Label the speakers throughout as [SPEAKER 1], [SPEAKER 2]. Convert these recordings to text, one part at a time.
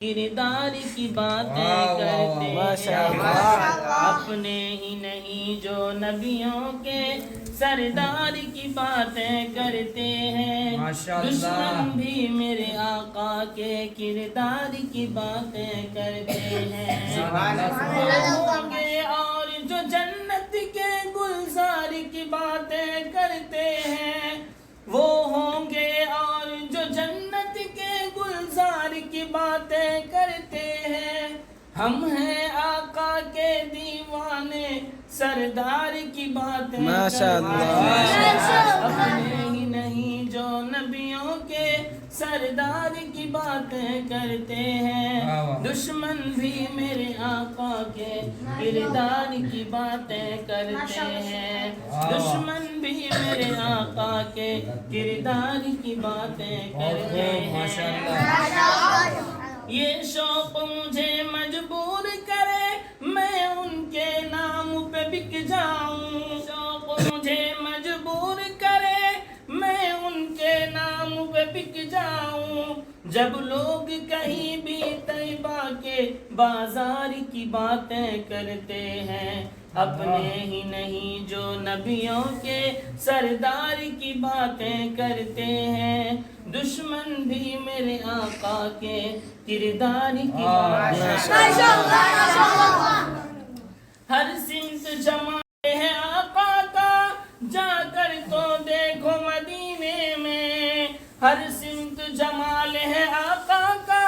[SPEAKER 1] کردار کی باتیں کرتے ہیں، اپنے ہی نہیں جو نبیوں کے سردار کی باتیں کرتے ہیں، دشمن بھی میرے آقا کے کردار کی باتیں کرتے ہیں، ہوں گے اور جو جنت کے گلزار کی باتیں کرتے ہیں، وہ ہوں گے اور جو جنت کے گلزار کی باتیں کرتے ہیں، ہم ہیں آقا کے دیوانے سردار کی باتیں کرتے ہیں، اپنے ہی نہیں جو نبیوں کے سردار کی باتیں کرتے ہیں، دشمن بھی میرے آقا کے کردار کی باتیں کرتے ہیں، دشمن بھی میرے آقا کے کردار کی باتیں کرتے ہیں۔ یہ شوق مجھے مجبور کرے میں ان کے نام پہ بک جاؤں، شوق مجھے مجبور کرے میں ان کے نام پہ بک جاؤں، جب لوگ کہیں بھی طیبہ کے بازار کی باتیں کرتے ہیں، اپنے ہی نہیں جو نبیوں کے سردار کی باتیں کرتے ہیں، دشمن بھی میرے آقا کے کردار کی باتیں کرتے ہیں۔ ہر سمت جمال ہے آقا کا جا کر تو دیکھو مدینے میں، ہر سمت جمال ہے آقا کا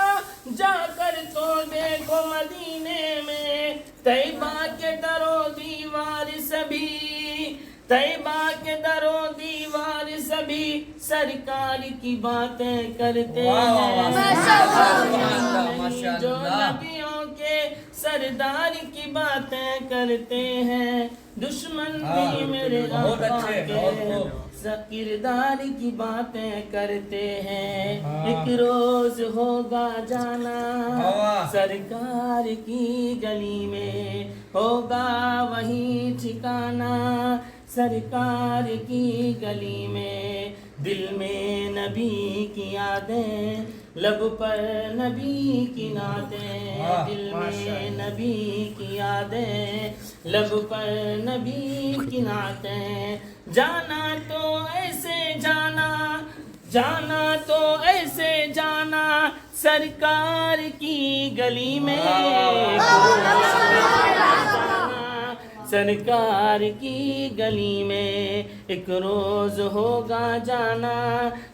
[SPEAKER 1] جا کر تو دیکھو مدینے میں، طیبہ کے در و دیوار سبھی، طیبہ کے در و دیوار سبھی سرکار کی باتیں کرتے ہیں، جو نبیوں کے سردار کی باتیں کرتے ہیں، دشمن بھی میرے آقا کے کردار کی باتیں کرتے ہیں، ایک روز ہوگا جانا سرکار کی گلی میں، ہوگا وہی ٹھکانا سرکار کی گلی میں، دل میں نبی کی یادیں لب پر نبی کی نعتیں، دل میں نبی کی یادیں لب پر نبی کی نعتیں، جانا تو ایسے جانا، جانا تو ایسے جانا سرکار کی گلی میں، سرکار کی گلی میں، ایک روز ہوگا جانا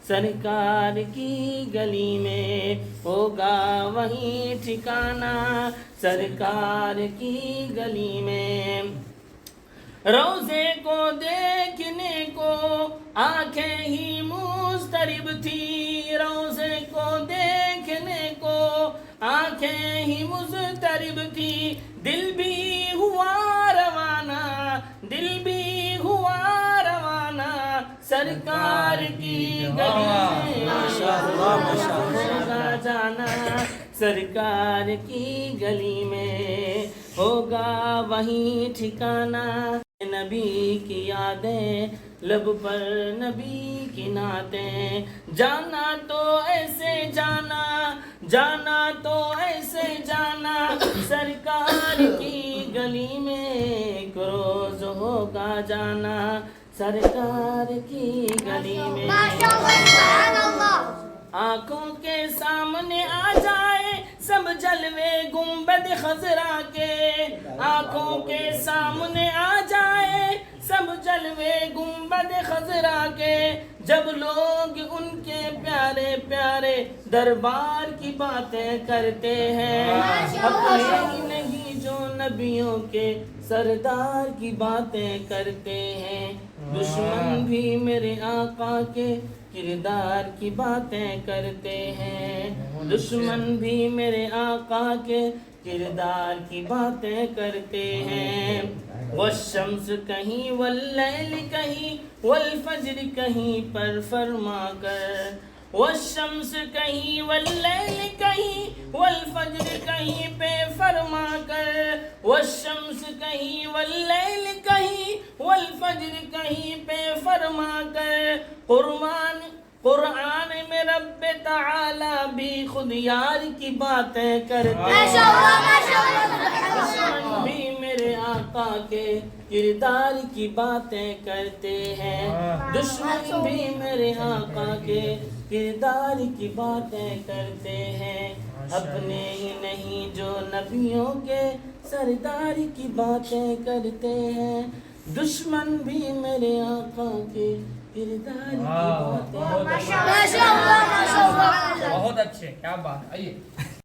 [SPEAKER 1] سرکار کی گلی میں، ہوگا وہیں ٹھکانا سرکار کی گلی میں، روضے کو دیکھنے کو آنکھیں ہی مضطرب تھی، روضے کو دیکھنے کو آنکھیں ہی مضطرب تھی، دل بھی ہوا روانہ، دل بھی ہوا روانہ سرکار کی گلی میں، ہوگا جانا سرکار کی گلی میں، ہوگا وہیں ٹھکانا، نبی کی یادیں لب پر نبی کی نعتیں، جانا تو ایسے جانا، جانا تو ایسے جانا سرکار کی گلی میں، ایک روز ہوگا جانا سرکار کی گلی میں، آنکھوں کے سامنے آ جائے سب جلوے گنبد خضرا کے، آنکھوں کے سامنے آ جائے سب جلوے گنبد خضرا کے، جب لوگ ان کے پیارے پیارے دربار کی باتیں کرتے ہیں، اپنے ہی نہیں جو نبیوں کے سردار کی باتیں کرتے ہیں، دشمن بھی میرے آقا کے کردار کی باتیں کرتے ہیں، دشمن بھی میرے آقا کے کردار کی باتیں کرتے ہیں، والشمس کہیں واللیل کہیں والفجر کہیں پر فرما کر، والشمس کہیں واللیل کہیں والفجر کہیں پہ فرما کر، والشمس کہیں واللیل کہیں والفجر کہیں پہ فرما کر، قرآن میں رب تعالی بھی خود یار کی باتیں کرتے دشمن بھی میرے آقا کے کردار کی باتیں کرتے ہیں دشمن بھی میرے آقا کے کردار کی باتیں کرتے ہیں اپنے ہی نہیں جو نبیوں کے سردار کی باتیں کرتے ہیں دشمن بھی میرے آقا کے کردار کی باتیں
[SPEAKER 2] بہت اچھے، کیا بات ہے. آئیے